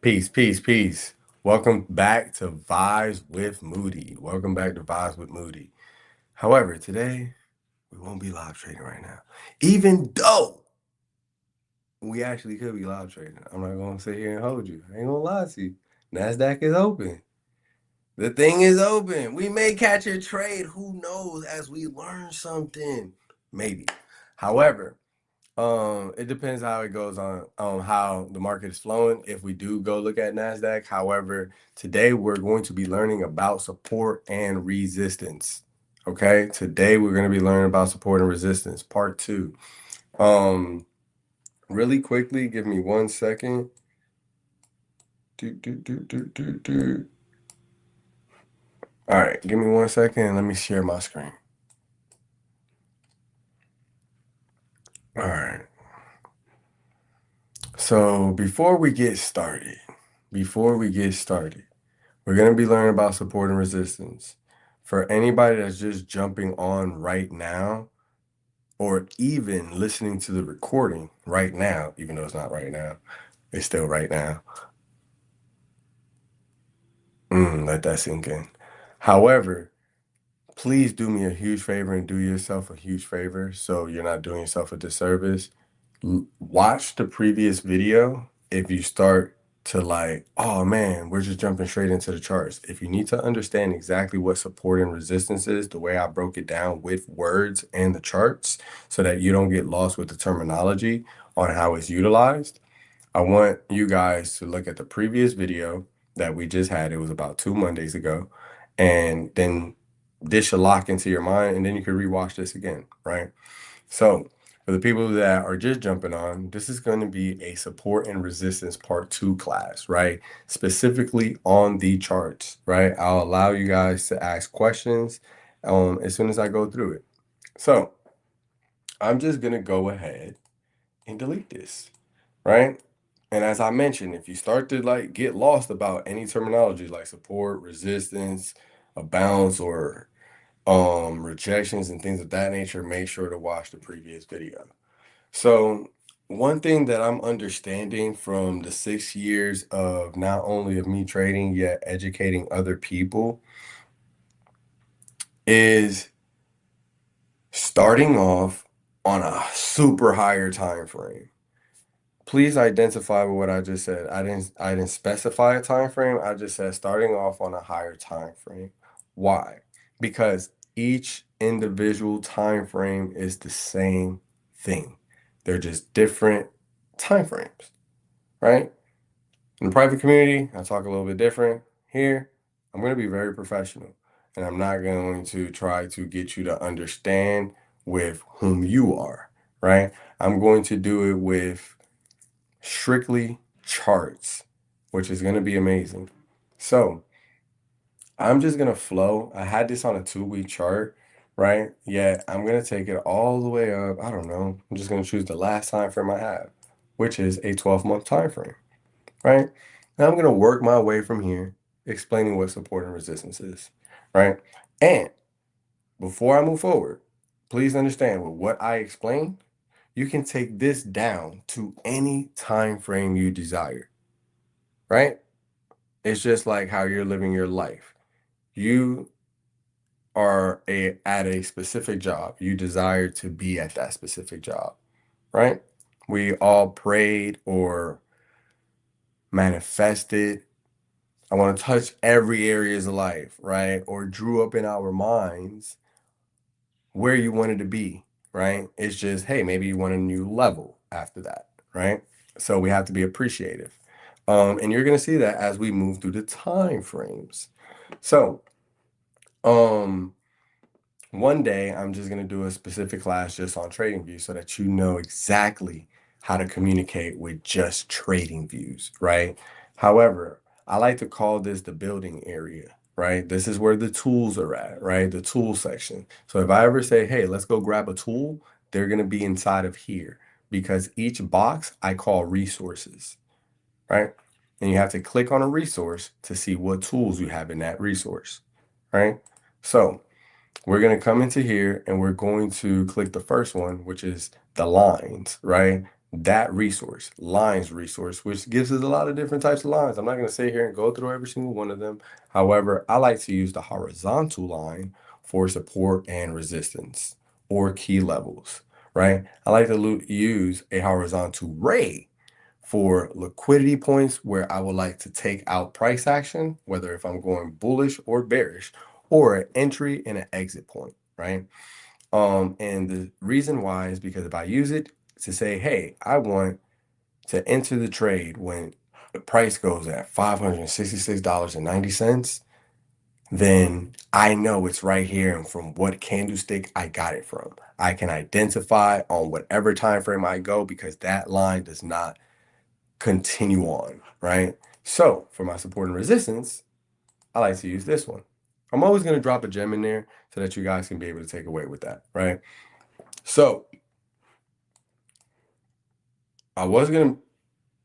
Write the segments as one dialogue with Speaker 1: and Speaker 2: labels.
Speaker 1: Peace, peace, peace. Welcome back to Vibes with Moody. Welcome back to Vibes with Moody. However, today we won't be live trading right now. Even though we actually could be live trading. I'm not gonna sit here and hold you. I ain't gonna lie to you. NASDAQ is open. The thing is open. We may catch a trade. Who knows as we learn something. Maybe. However, it depends how it goes on how the market is flowing. If we do go look at NASDAQ, however, today we're going to be learning about support and resistance. Okay, today we're going to be learning about support and resistance, part 2. Really quickly, give me 1 second. All right, give me 1 second and let me share my screen. All right. So before we get started, we're going to be learning about support and resistance. For anybody that's just jumping on right now, or even listening to the recording right now, even though it's not right now, it's still right now. Let that sink in. However, please do me a huge favor and do yourself a huge favor so you're not doing yourself a disservice. Watch the previous video if you start to like, oh man, we're just jumping straight into the charts. If you need to understand exactly what support and resistance is, the way I broke it down with words and the charts so that you don't get lost with the terminology on how it's utilized, I want you guys to look at the previous video that we just had. It was about 2 Mondays ago. And then this should lock into your mind, and then you can rewatch this again, right? So for the people that are just jumping on, this is going to be a support and resistance part 2 class, right? Specifically on the charts, right? I'll allow you guys to ask questions as soon as I go through it. So I'm just going to go ahead and delete this, right? And as I mentioned, if you start to like get lost about any terminology like support, resistance, a bounce, or rejections and things of that nature, make sure to watch the previous video. So one thing that I'm understanding from the 6 years of not only of me trading yet educating other people is starting off on a super higher time frame. Please identify with what I just said. I didn't specify a time frame. I just said starting off on a higher time frame. Why? Because each individual time frame is the same thing. They're just different time frames, right? In the private community, I talk a little bit different. Here, I'm going to be very professional, and I'm not going to try to get you to understand with whom you are, right? I'm going to do it with strictly charts, which is going to be amazing. So I'm just going to flow. I had this on a 2-week chart, right? Yet I'm going to take it all the way up. I don't know. I'm just going to choose the last time frame I have, which is a 12-month time frame, right? Now I'm going to work my way from here, explaining what support and resistance is, right? And before I move forward, please understand with what I explained, you can take this down to any time frame you desire, right? It's just like how you're living your life. You are at a specific job. You desire to be at that specific job, right? We all prayed or manifested. I want to touch every areas of life, right? Or drew up in our minds where you wanted to be, right? It's just, hey, maybe you want a new level after that, right? So we have to be appreciative. And you're going to see that as we move through the time frames. So, one day I'm just going to do a specific class just on trading views so that you know exactly how to communicate with just trading views, right? However, I like to call this the building area, right? This is where the tools are at, right? The tool section. So if I ever say, hey, let's go grab a tool, they're going to be inside of here because each box I call resources, right? And you have to click on a resource to see what tools you have in that resource, right? So we're going to come into here and we're going to click the first one, which is the lines, right? that resource, lines resource, which gives us a lot of different types of lines. I'm not going to sit here and go through every single one of them. However, I like to use the horizontal line for support and resistance or key levels, right? I like to use a horizontal ray for liquidity points where I would like to take out price action, whether if I'm going bullish or bearish, or an entry and an exit point, right? And the reason why is because if I use it to say, hey, I want to enter the trade when the price goes at $566.90, then I know it's right here and from what candlestick I got it from. I can identify on whatever time frame I go because that line does not continue on, right? So for my support and resistance, I like to use this one. I'm always going to drop a gem in there so that you guys can be able to take away with that, right? So I was going to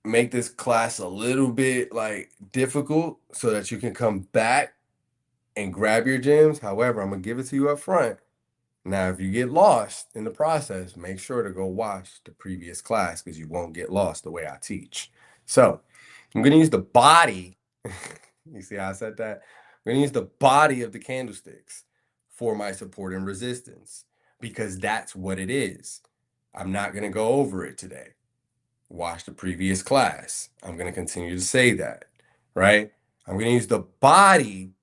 Speaker 1: make this class a little bit like difficult so that you can come back and grab your gems. However, I'm going to give it to you up front. Now, if you get lost in the process, make sure to go watch the previous class because you won't get lost the way I teach. So I'm going to use the body. You see how I said that? I'm going to use the body of the candlesticks for my support and resistance because that's what it is. I'm not going to go over it today. Watch the previous class. I'm going to continue to say that, right? I'm going to use the body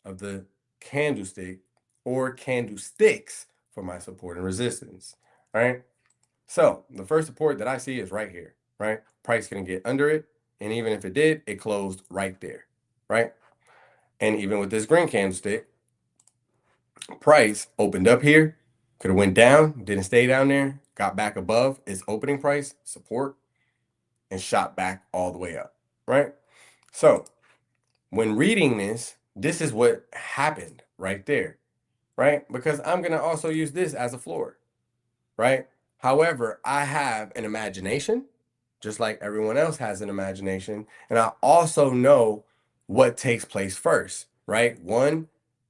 Speaker 1: of the candlestick or candlesticks for my support and resistance, right? So the first support that I see is right here, right? Price going to get under it. And even if it did, it closed right there, right? And even with this green candlestick, price opened up here, could have went down, didn't stay down there, got back above its opening price, support, and shot back all the way up, right? So when reading this, this is what happened right there, right? Because I'm going to also use this as a floor, right? However, I have an imagination, just like everyone else has an imagination. And I also know what takes place first, right? One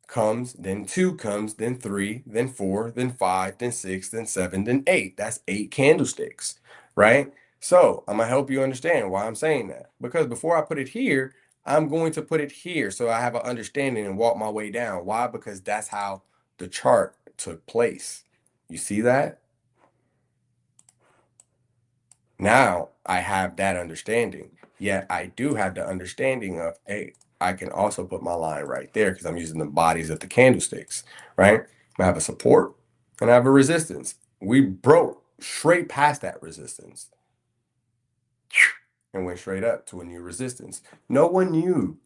Speaker 1: comes, then two comes, then three, then four, then five, then six, then seven, then eight. That's 8 candlesticks, right? So I'm going to help you understand why I'm saying that. Because before I put it here, I'm going to put it here so I have an understanding and walk my way down. Why? Because that's how the chart took place. You see that? Now I have that understanding. Yet I do have the understanding of, hey, I can also put my line right there because I'm using the bodies of the candlesticks, right? I have a support and I have a resistance. We broke straight past that resistance and went straight up to a new resistance. No one knew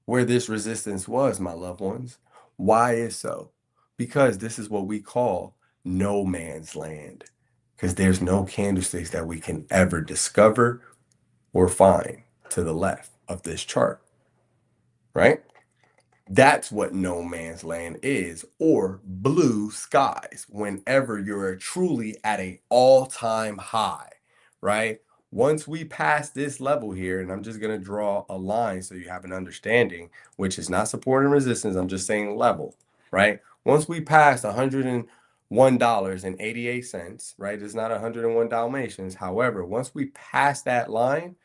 Speaker 1: where this resistance was, my loved ones. Why is so? Because this is what we call no man's land. Because there's no candlesticks that we can ever discover or find to the left of this chart, right? That's what no man's land is, or blue skies, whenever you're truly at a all-time high, right? Once we pass this level here, and I'm just going to draw a line so you have an understanding, which is not support and resistance, I'm just saying level, right? Once we pass $101.88, right? It's not 101 Dalmatians. However, once we pass that line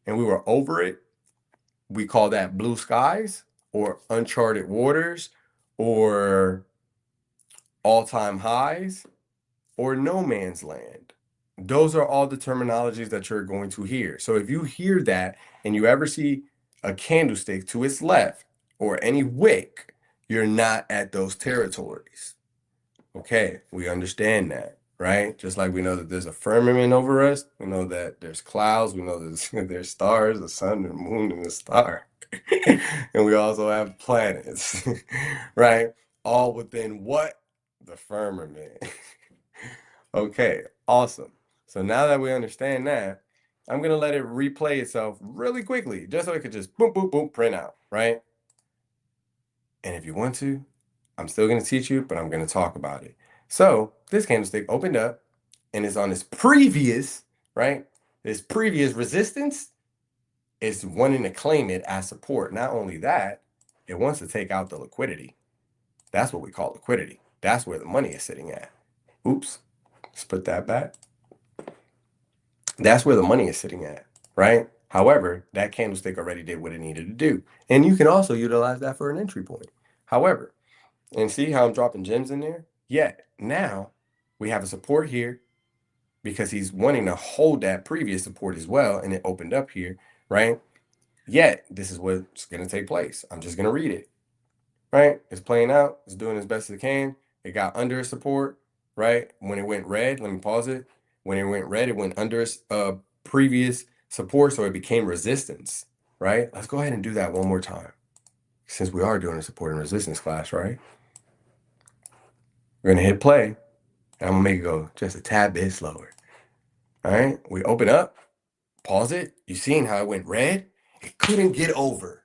Speaker 1: and we were over it, we call that blue skies or uncharted waters or all-time highs or no man's land. Those are all the terminologies that you're going to hear. So if you hear that and you ever see a candlestick to its left or any wick, you're not at those territories. Okay, we understand that, right? Just like we know that there's a firmament over us, we know that there's clouds, we know that there's stars, the sun, the moon, and the star. And we also have planets, right? All within what? The firmament. Okay, awesome. So now that we understand that, I'm gonna let it replay itself really quickly, just so it could just boom, boom, boom, print out, right? And if you want to, I'm still going to teach you, but I'm going to talk about it. So this candlestick opened up and is on its previous, right? This previous resistance is wanting to claim it as support. Not only that, it wants to take out the liquidity. That's what we call liquidity. That's where the money is sitting at. Oops. Let's put that back. That's where the money is sitting at, right? However, that candlestick already did what it needed to do. And you can also utilize that for an entry point. However, and see how I'm dropping gems in there? Yet now we have a support here because he's wanting to hold that previous support as well. And it opened up here, right? Yet this is what's going to take place. I'm just going to read it, right? It's playing out. It's doing as best as it can. It got under support, right? When it went red, let me pause it. When it went red, it went under previous support, so it became resistance, right? Let's go ahead and do that one more time, since we are doing a support and resistance class, right? We're gonna hit play, and I'm gonna make it go just a tad bit slower. All right, we open up, pause it. You seen how it went red? It couldn't get over.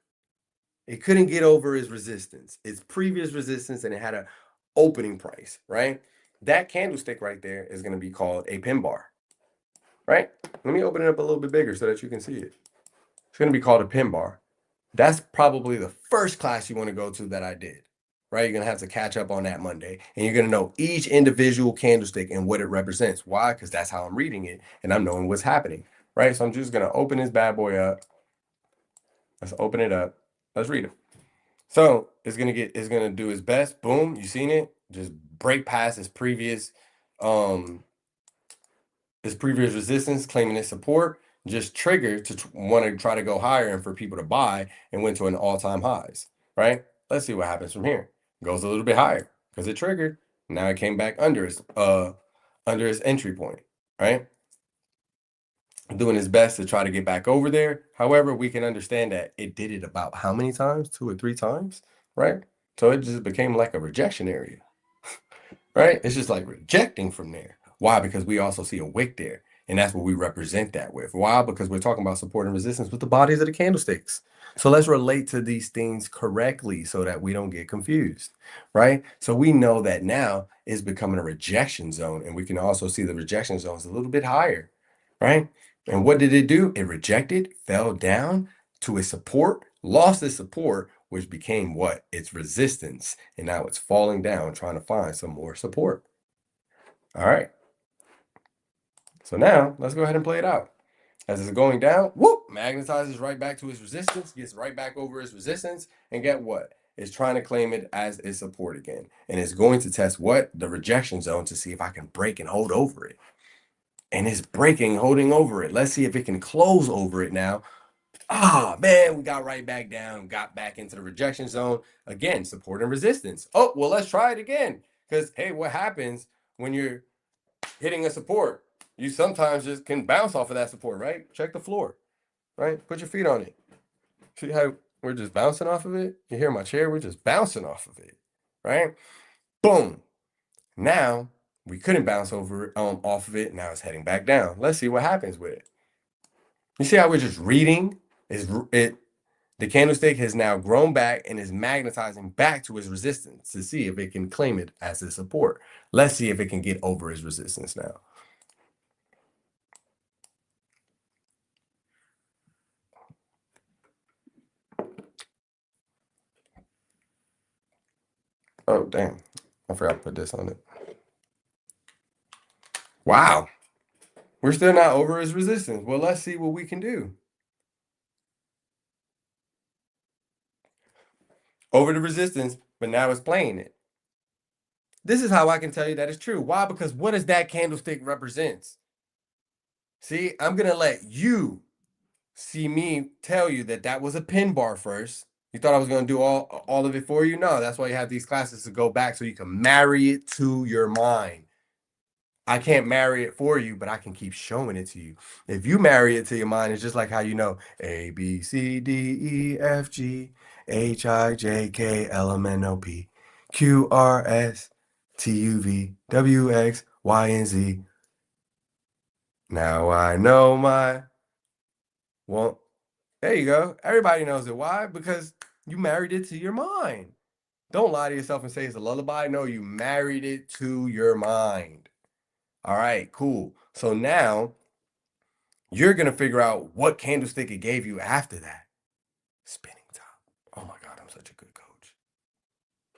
Speaker 1: It couldn't get over its resistance, its previous resistance, and it had a opening price, right? That candlestick right there is going to be called a pin bar, right? Let me open it up a little bit bigger so that you can see it. It's going to be called a pin bar. That's probably the first class you want to go to that I did, right? You're going to have to catch up on that Monday, and you're going to know each individual candlestick and what it represents. Why? Because that's how I'm reading it, and I'm knowing what's happening, right? So I'm just going to open this bad boy up. Let's open it up. Let's read it. So it's gonna do its best. Boom, you seen it? Just break past um its previous resistance, claiming its support, just triggered to want to try to go higher and for people to buy and went to an all-time highs. Right? Let's see what happens from here. Goes a little bit higher because it triggered. Now it came back under its entry point, right? Doing his best to try to get back over there. However, we can understand that it did it about how many times? 2 or 3 times, right? So it just became like a rejection area, right? It's just like rejecting from there. Why? Because we also see a wick there. And that's what we represent that with. Why? Because we're talking about support and resistance with the bodies of the candlesticks. So let's relate to these things correctly so that we don't get confused, right? So we know that now is becoming a rejection zone. And we can also see the rejection zones a little bit higher, right? And what did it do? It rejected, fell down to its support, lost its support, which became what? Its resistance. And now it's falling down, trying to find some more support. All right. So now let's go ahead and play it out. As it's going down, whoop, magnetizes right back to its resistance, gets right back over its resistance, and get what? It's trying to claim it as its support again. And it's going to test what? The rejection zone to see if I can break and hold over it. And it's breaking, holding over it. Let's see if it can close over it now. Ah, man, we got right back down, got back into the rejection zone. Again, support and resistance. Oh, well, let's try it again. Because, hey, what happens when you're hitting a support? You sometimes just can bounce off of that support, right? Check the floor, right? Put your feet on it. See how we're just bouncing off of it? You hear my chair? We're just bouncing off of it, right? Boom. Now, we couldn't bounce over off of it. Now it's heading back down. Let's see what happens with it. You see how we're just reading? The candlestick has now grown back and is magnetizing back to its resistance to see if it can claim it as its support. Let's see if it can get over its resistance now. Oh, damn. I forgot to put this on it. Wow. We're still not over its resistance. Well, let's see what we can do. Over the resistance, but now it's playing it. This is how I can tell you that it's true. Why? Because what does that candlestick represents? See, I'm going to let you see me tell you that that was a pin bar first. You thought I was going to do all of it for you? No, that's why you have these classes to go back so you can marry it to your mind. I can't marry it for you, but I can keep showing it to you. If you marry it to your mind, it's just like how you know A, B, C, D, E, F, G, H, I, J, K, L, M, N, O, P, Q, R, S, T, U, V, W, X, Y, and Z. Now I know my won't. There you go. Everybody knows it. Why? Because you married it to your mind. Don't lie to yourself and say it's a lullaby. No, you married it to your mind. All right, cool. So now you're going to figure out what candlestick it gave you after that. Spinning top. Oh my God, I'm such a good coach.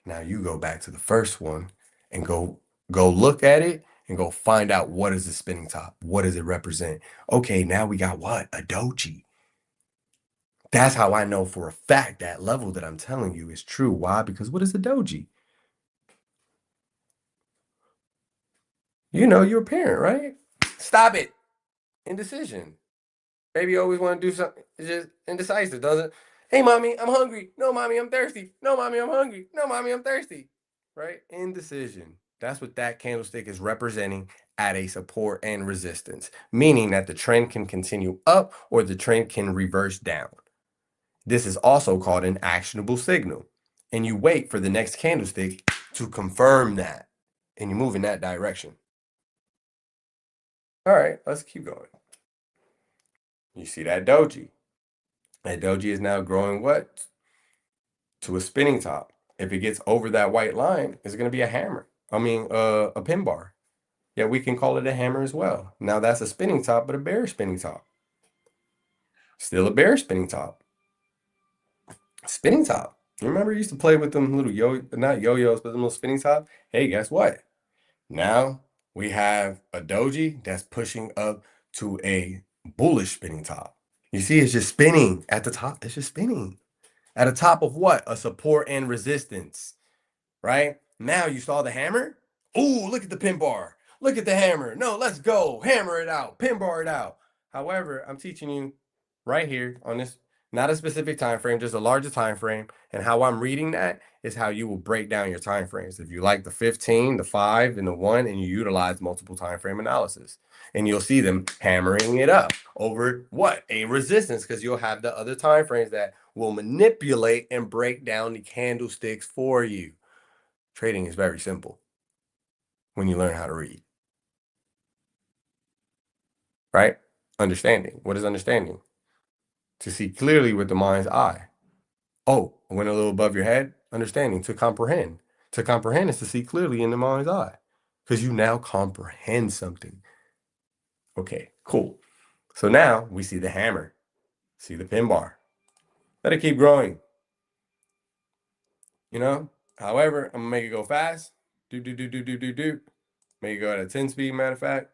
Speaker 1: Now you go back to the first one and go look at it and go find out what is the spinning top? What does it represent? Okay, now we got what? A doji. That's how I know for a fact that level that I'm telling you is true. Why? Because what is a doji? You know, you're a parent, right? Stop it. Indecision. Baby always want to do something. It's just indecisive, doesn't it? Hey, mommy, I'm hungry. No, mommy, I'm thirsty. No, mommy, I'm hungry. No, mommy, I'm thirsty. Right? Indecision. That's what that candlestick is representing at a support and resistance, meaning that the trend can continue up or the trend can reverse down. This is also called an actionable signal. And you wait for the next candlestick to confirm that. And you move in that direction. All right, let's keep going. You see that doji. That doji is now growing what? To a spinning top. If it gets over that white line, it's going to be a hammer. I mean, a pin bar. Yeah, we can call it a hammer as well. Now that's a spinning top, but a bear spinning top. Still a bear spinning top. Spinning top. You remember you used to play with them little not yo-yos, but them little spinning top? Hey, guess what? Now we have a doji that's pushing up to a bullish spinning top. You see, it's just spinning at the top. It's just spinning. At the top of what? A support and resistance, right? Now you saw the hammer. Ooh, look at the pin bar. Look at the hammer. No, let's go. Hammer it out. Pin bar it out. However, I'm teaching you right here on this, not a specific time frame, just a larger time frame. And how I'm reading that is how you will break down your time frames. If you like the 15, the 5, and the 1, and you utilize multiple time frame analysis. And you'll see them hammering it up over what? A resistance, because you'll have the other time frames that will manipulate and break down the candlesticks for you. Trading is very simple when you learn how to read, right? Understanding. What is understanding? To see clearly with the mind's eye. Oh, I went a little above your head. Understanding. To comprehend. To comprehend is to see clearly in the mind's eye because you now comprehend something. Okay, cool. So now we see the hammer, see the pin bar. Let it keep growing. You know, however, I'm gonna make it go fast. Do, do, do, do, do, do, do. Make it go at a 10 speed, matter of fact,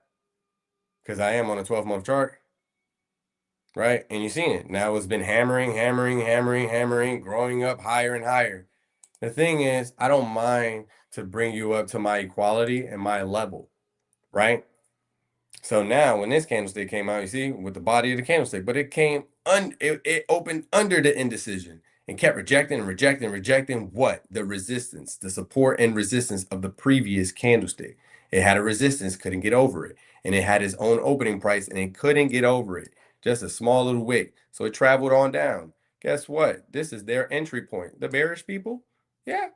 Speaker 1: because I am on a 12-month chart, right? And you've seen it. Now it's been hammering, hammering, hammering, hammering, growing up higher and higher. The thing is, I don't mind to bring you up to my equality and my level, right? So now when this candlestick came out, you see, with the body of the candlestick, but it came, it opened under the indecision and kept rejecting and rejecting and rejecting what? The resistance, the support and resistance of the previous candlestick. It had a resistance, couldn't get over it. And it had its own opening price and it couldn't get over it. Just a small little wick. So it traveled on down. Guess what? This is their entry point. The bearish people, yeah,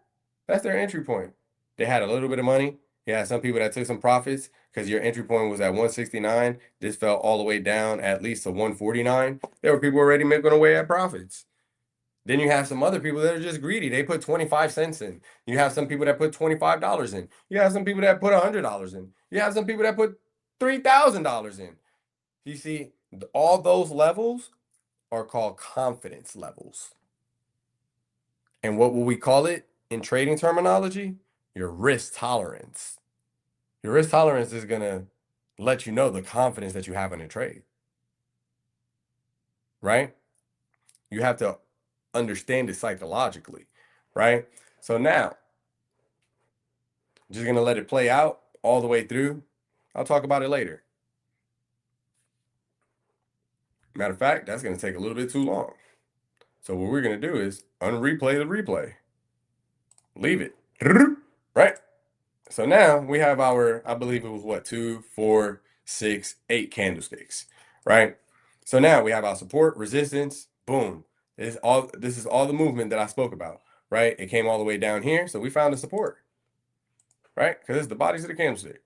Speaker 1: that's their entry point. They had a little bit of money. Yeah, some people that took some profits because your entry point was at 169. This fell all the way down at least to 149. There were people already making away at profits. Then you have some other people that are just greedy. They put 25 cents in. You have some people that put $25 in. You have some people that put $100 in. You have some people that put $3,000 in. You see, all those levels are called confidence levels. And what will we call it in trading terminology? Your risk tolerance. Your risk tolerance is going to let you know the confidence that you have in a trade, right? You have to understand it psychologically, right? So now, I'm just going to let it play out all the way through. I'll talk about it later. Matter of fact, that's going to take a little bit too long. So what we're going to do is unreplay the replay. Leave it, right? So now we have our, I believe it was what, 2, 4, 6, 8 candlesticks, right? So now we have our support, resistance, boom. This is all the movement that I spoke about, right? It came all the way down here, so we found the support, right? Because it's the bodies of the candlestick,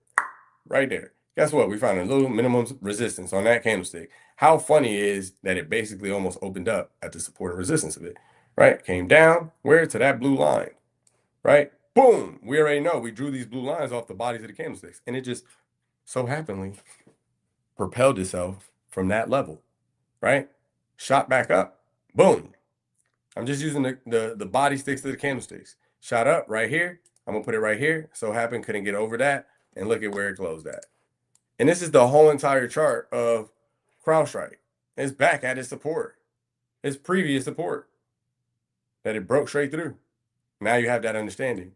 Speaker 1: right there. Guess what? We found a little minimum resistance on that candlestick. How funny is that it basically almost opened up at the support and resistance of it, right? Came down, where? To that blue line, right? Boom! We already know we drew these blue lines off the bodies of the candlesticks, and it just so happenly propelled itself from that level, right? Shot back up, boom. I'm just using the body sticks of the candlesticks. Shot up right here. I'm gonna put it right here. So happened couldn't get over that. and look at where it closed at. And this is the whole entire chart of CrowdStrike. It's back at its support, its previous support that it broke straight through. Now you have that understanding,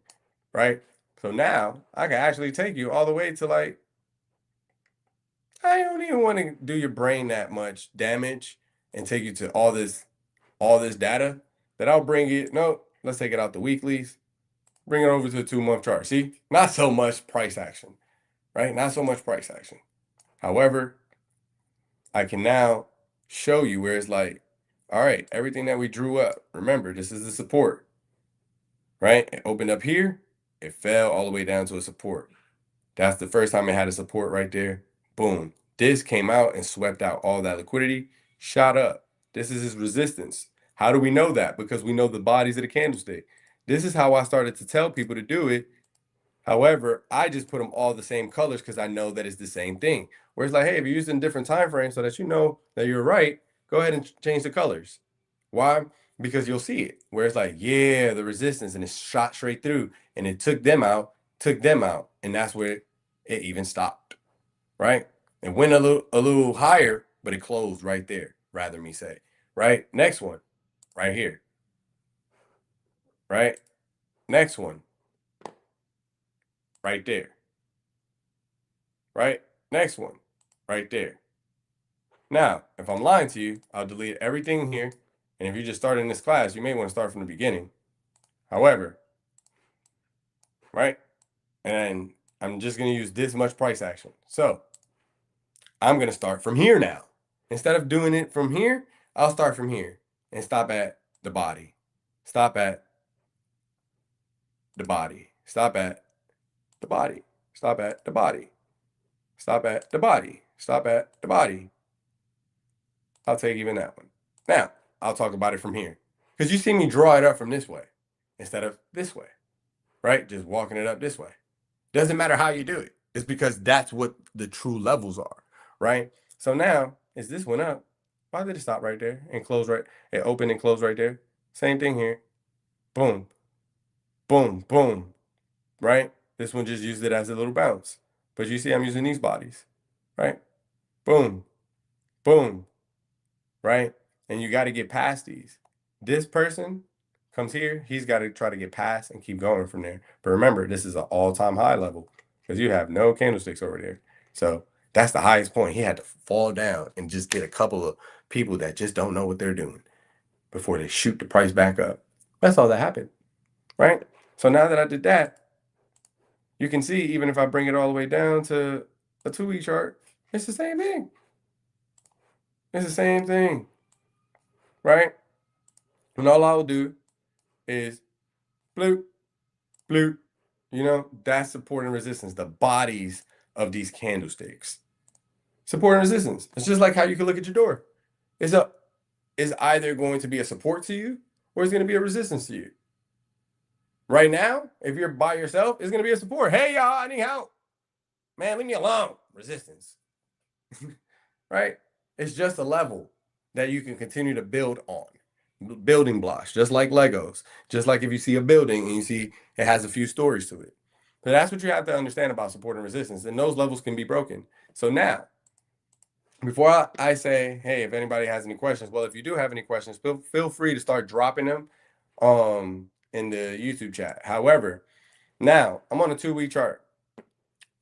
Speaker 1: right? So now I can actually take you all the way to like, I don't even want to do your brain that much damage and take you to all this data that I'll bring it. No, let's take it out the weeklies, bring it over to the 2-month chart. See, not so much price action, right? Not so much price action. However, I can now show you where it's like, all right, everything that we drew up, remember, this is the support, right? It opened up here, it fell all the way down to a support. That's the first time it had a support right there. Boom. This came out and swept out all that liquidity, shot up. This is his resistance. How do we know that? Because we know the bodies of the candlestick. This is how I started to tell people to do it. However, I just put them all the same colors because I know that it's the same thing. Where it's like, hey, if you're using different time frames so that you know that you're right, go ahead and change the colors. Why? Because you'll see it. Where it's like, yeah, the resistance, and it shot straight through, and it took them out, and that's where it even stopped. Right? It went a little higher, but it closed right there, rather me say. Right? Next one, right here. Right? Next one, right there. Right? Next one, right there. Now, if I'm lying to you, I'll delete everything here. And if you're just starting this class, you may want to start from the beginning. However, right? And I'm just going to use this much price action. So I'm going to start from here now. Instead of doing it from here, I'll start from here and stop at the body. Stop at the body. Stop at the body. Stop at the body. Stop at the body. Stop at the body. I'll take even that one. Now, I'll talk about it from here. Because you see me draw it up from this way instead of this way, right? Just walking it up this way. Doesn't matter how you do it. It's because that's what the true levels are, right? So now, as this went up, why did it stop right there and close right? It opened and closed right there. Same thing here. Boom, boom, boom, right? This one just used it as a little bounce. But you see I'm using these bodies, right? Boom, boom, right? And you got to get past these. This person comes here, he's got to try to get past and keep going from there. But remember, this is an all-time high level because you have no candlesticks over there. So that's the highest point. He had to fall down and just get a couple of people that just don't know what they're doing before they shoot the price back up. That's all that happened, right? So now that I did that, you can see even if I bring it all the way down to a 2-week chart, it's the same thing. It's the same thing, right? And all I'll do is bloop, bloop. You know, that's support and resistance, the bodies of these candlesticks. Support and resistance. It's just like how you can look at your door. It's either going to be a support to you or it's going to be a resistance to you. Right now, if you're by yourself, it's going to be a support. Hey, y'all, I need help. Man, leave me alone. Resistance. Right? It's just a level that you can continue to build on. Building blocks, just like Legos. Just like if you see a building and you see it has a few stories to it. So that's what you have to understand about support and resistance. And those levels can be broken. So now, before I say, hey, if anybody has any questions, well, if you do have any questions, feel free to start dropping them in the YouTube chat. However, now I'm on a 2-week chart.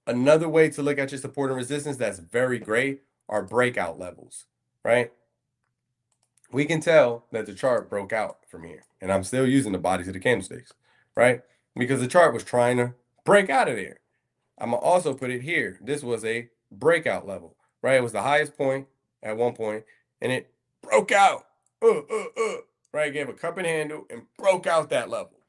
Speaker 1: Another way to look at your support and resistance that's very great are breakout levels, right? We can tell that the chart broke out from here, and I'm still using the bodies of the candlesticks, right? Because the chart was trying to break out of there. I'm gonna also put it here. This was a breakout level, right? It was the highest point at one point, and it broke out, right? Gave a cup and handle and broke out that level,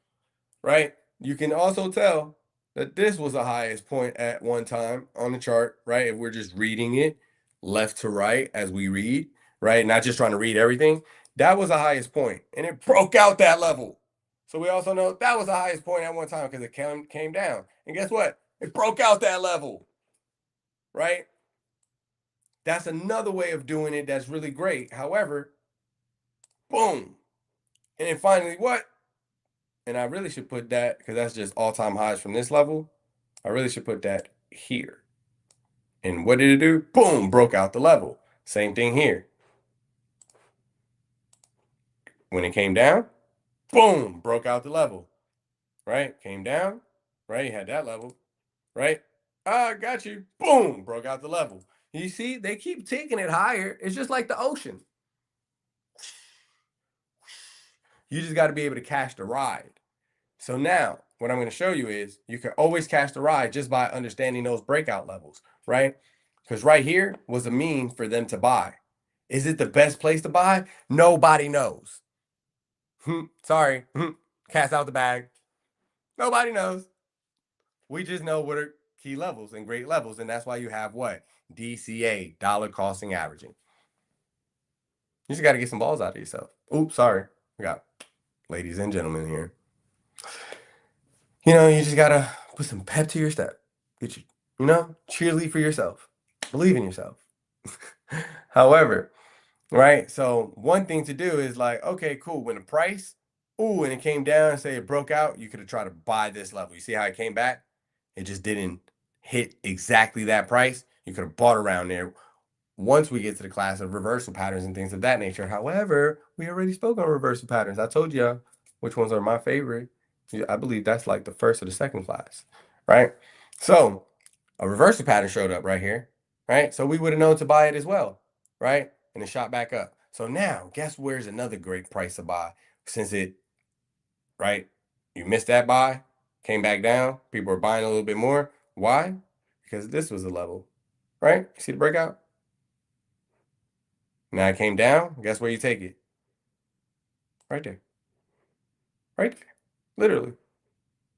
Speaker 1: right? You can also tell that this was the highest point at one time on the chart, right? If we're just reading it left to right as we read, right? Not just trying to read everything. That was the highest point, and it broke out that level. So we also know that was the highest point at one time because it came down. And guess what? It broke out that level, right? That's another way of doing it that's really great. However, boom. And then finally, what? And I really should put that, because that's just all-time highs from this level. I really should put that here. And what did it do? Boom, broke out the level. Same thing here. When it came down, boom, broke out the level, right? Came down, right? You had that level, right? Ah, got you. Boom, broke out the level. You see, they keep taking it higher. It's just like the ocean. You just got to be able to catch the ride. So now, what I'm going to show you is you can always catch the ride just by understanding those breakout levels, right? Because right here was a mean for them to buy. Is it the best place to buy? Nobody knows. Sorry. Cat's out the bag. Nobody knows. We just know what are key levels and great levels. And that's why you have what? DCA, dollar costing averaging. You just got to get some balls out of yourself. Oops, sorry. We got ladies and gentlemen here. You just got to put some pep to your step. Get cheerlead for yourself. Believe in yourself. However, right? So one thing to do is like, okay, cool. When the price, and it came down and say it broke out, you could have tried to buy this level. You see how it came back? It just didn't hit exactly that price. You could have bought around there once we get to the class of reversal patterns and things of that nature. However, we already spoke on reversal patterns. I told you which ones are my favorite. I believe that's like the first or the second class, right? So a reversal pattern showed up right here, right? So we would have known to buy it as well, right? And it shot back up. So now, guess where's another great price to buy? Since right, you missed that buy, came back down, people are buying a little bit more. Why? Because this was a level, right? You see the breakout? Now it came down. Guess where you take it? Right there. Right there. Literally.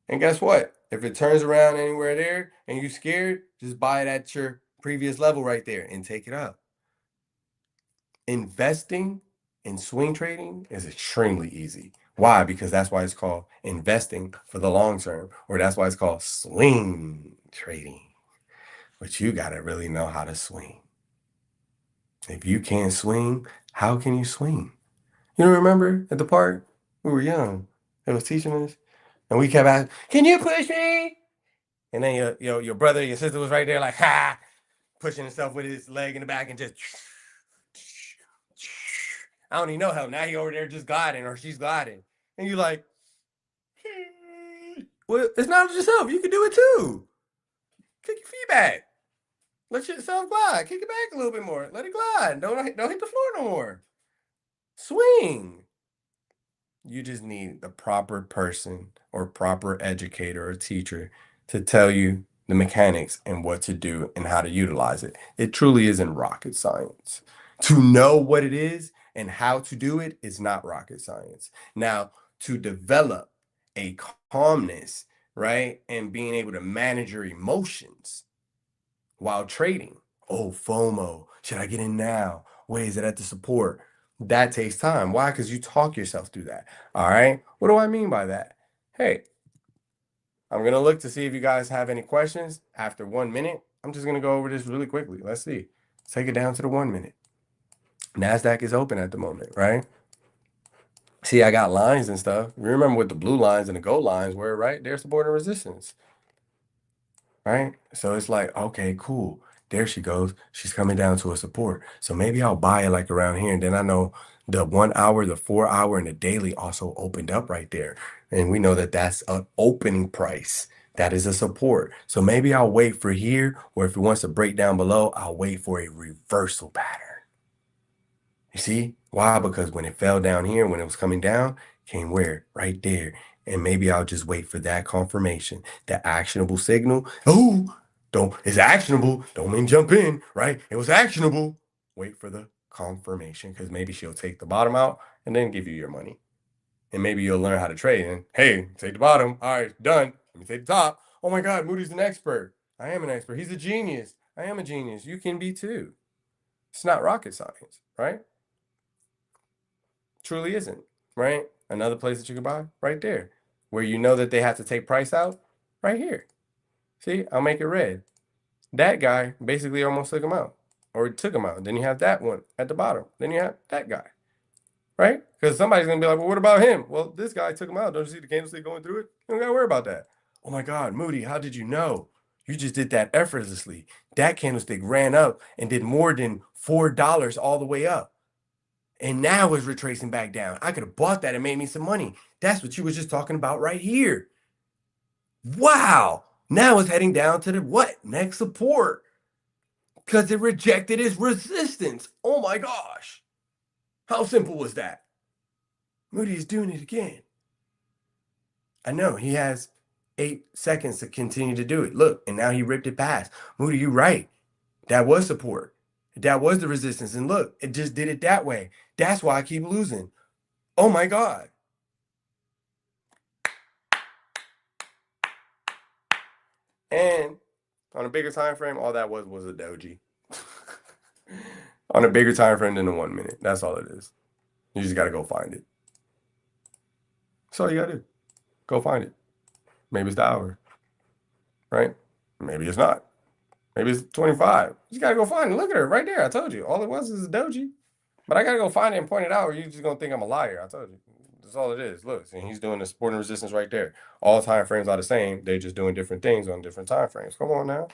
Speaker 1: And guess what? If it turns around anywhere there and you're scared, just buy it at your previous level right there and take it up. Investing in swing trading is extremely easy. Why? Because that's why it's called investing for the long term, or that's why it's called swing trading. But you got to really know how to swing. If you can't swing, how can you swing? You don't remember at the park? We were young. They was teaching us. And we kept asking, can you push me? And then your brother, your sister was right there like, ha, pushing himself with his leg in the back and just, I don't even know how. Now he over there just gliding or she's gliding. And you're like, well, it's not just yourself. You can do it too. Kick your feet back. Let yourself glide. Kick it back a little bit more. Let it glide. Don't hit the floor no more. Swing. You just need the proper person or proper educator or teacher to tell you the mechanics and what to do and how to utilize it. It truly isn't rocket science. To know what it is and how to do it is not rocket science. Now, to develop a calmness, right, and being able to manage your emotions while trading. Oh, FOMO. Should I get in now? Wait, is it at the support? That takes time. Why? Because you talk yourself through that. All right. What do I mean by that? Hey, I'm going to look to see if you guys have any questions after 1 minute. I'm just going to go over this really quickly. Let's see. Let's take it down to the 1 minute. NASDAQ is open at the moment, right? See, I got lines and stuff. You remember what the blue lines and the gold lines were, right? They're support and resistance, right? So it's like, okay, cool. There she goes. She's coming down to a support. So maybe I'll buy it like around here. And then I know the 1 hour, the 4 hour, and the daily also opened up right there. And we know that that's an opening price. That is a support. So maybe I'll wait for here, or if it wants to break down below, I'll wait for a reversal pattern. You see? Why? Because when it fell down here, when it was coming down, came where? Right there. And maybe I'll just wait for that confirmation, the actionable signal. Oh, it's actionable. Don't mean jump in, right? It was actionable. Wait for the confirmation because maybe she'll take the bottom out and then give you your money. And maybe you'll learn how to trade. And hey, take the bottom. All right, done. Let me take the top. Oh my God, Moody's an expert. I am an expert. He's a genius. I am a genius. You can be too. It's not rocket science, right? Truly isn't, right? Another place that you can buy right there, where you know that they have to take price out right here. See, I'll make it red. That guy basically almost took him out or took him out. Then you have that one at the bottom. Then you have that guy, right? Because somebody's going to be like, well, what about him? Well, this guy took him out. Don't you see the candlestick going through it? You don't got to worry about that. Oh my God, Moody, how did you know? You just did that effortlessly. That candlestick ran up and did more than $4 all the way up. And now it's retracing back down. I could have bought that and made me some money. That's what you was just talking about right here. Wow. Now it's heading down to the what? Next support. Because it rejected its resistance. Oh my gosh. How simple was that? Moody is doing it again. I know he has 8 seconds to continue to do it. Look, and now he ripped it past. Moody, you're right. That was support. That was the resistance. And look, it just did it that way. That's why I keep losing. Oh my God. And on a bigger time frame, all that was a doji. On a bigger time frame than the 1 minute. That's all it is. You just gotta go find it. That's all you gotta do. Go find it. Maybe it's the hour, right? Maybe it's not. Maybe it's 25. You just gotta go find it. Look at her right there. I told you. All it was is a doji. But I gotta go find it and point it out, or you're just gonna think I'm a liar. I told you. That's all it is. Look, and he's doing the support and resistance right there. All time frames are the same. They're just doing different things on different time frames. Come on now.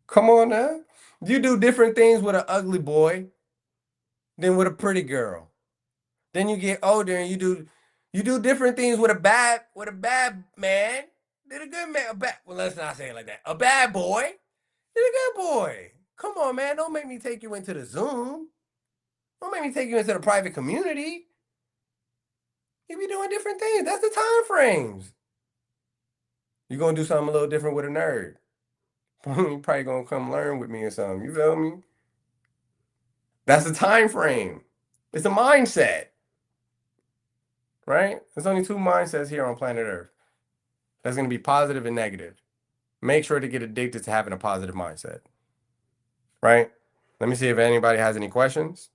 Speaker 1: Come on now. You do different things with an ugly boy than with a pretty girl. Then you get older and you do different things with a bad man. Did a good man, well, let's not say it like that. A bad boy. Did a good boy. Come on, man. Don't make me take you into the Zoom. Don't make me take you into the private community. You be doing different things. That's the time frames. You're gonna do something a little different with a nerd. You probably gonna come learn with me or something. You feel me? That's the time frame. It's a mindset, right? There's only two mindsets here on planet Earth. That's gonna be positive and negative. Make sure to get addicted to having a positive mindset, right? Let me see if anybody has any questions.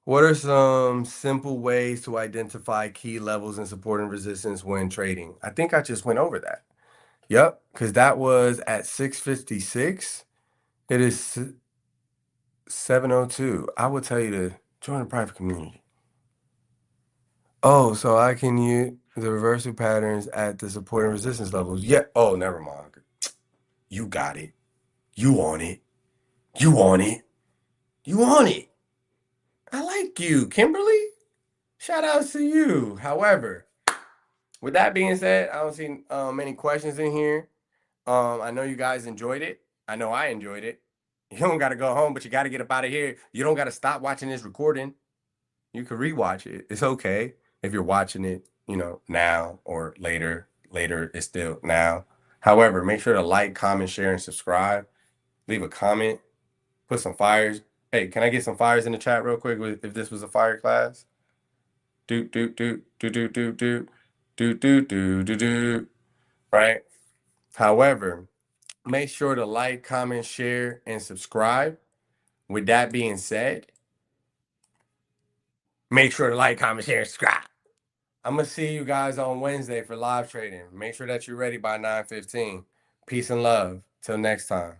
Speaker 1: What are some simple ways to identify key levels and support and resistance when trading? I think I just went over that. Yep, because that was at 6:56. It is 7:02. I will tell you to join the private community. Oh, so I can use the reversal patterns at the support and resistance levels. Yeah. Oh, never mind. You got it. You on it. You on it. You on it. I like you, Kimberly. Shout outs to you. However, with that being said, I don't see many questions in here. I know you guys enjoyed it. I know I enjoyed it. You don't got to go home, but you got to get up out of here. You don't got to stop watching this recording. You can rewatch it. It's okay if you're watching it, now or later. Later is still now. However, make sure to like, comment, share, and subscribe. Leave a comment. Put some fires. Hey, can I get some fires in the chat real quick if this was a fire class? Do do do do do do do do do do do do. Right? However, make sure to like, comment, share, and subscribe. With that being said, make sure to like, comment, share, and subscribe. I'm gonna see you guys on Wednesday for live trading. Make sure that you're ready by 9:15. Peace and love. Till next time.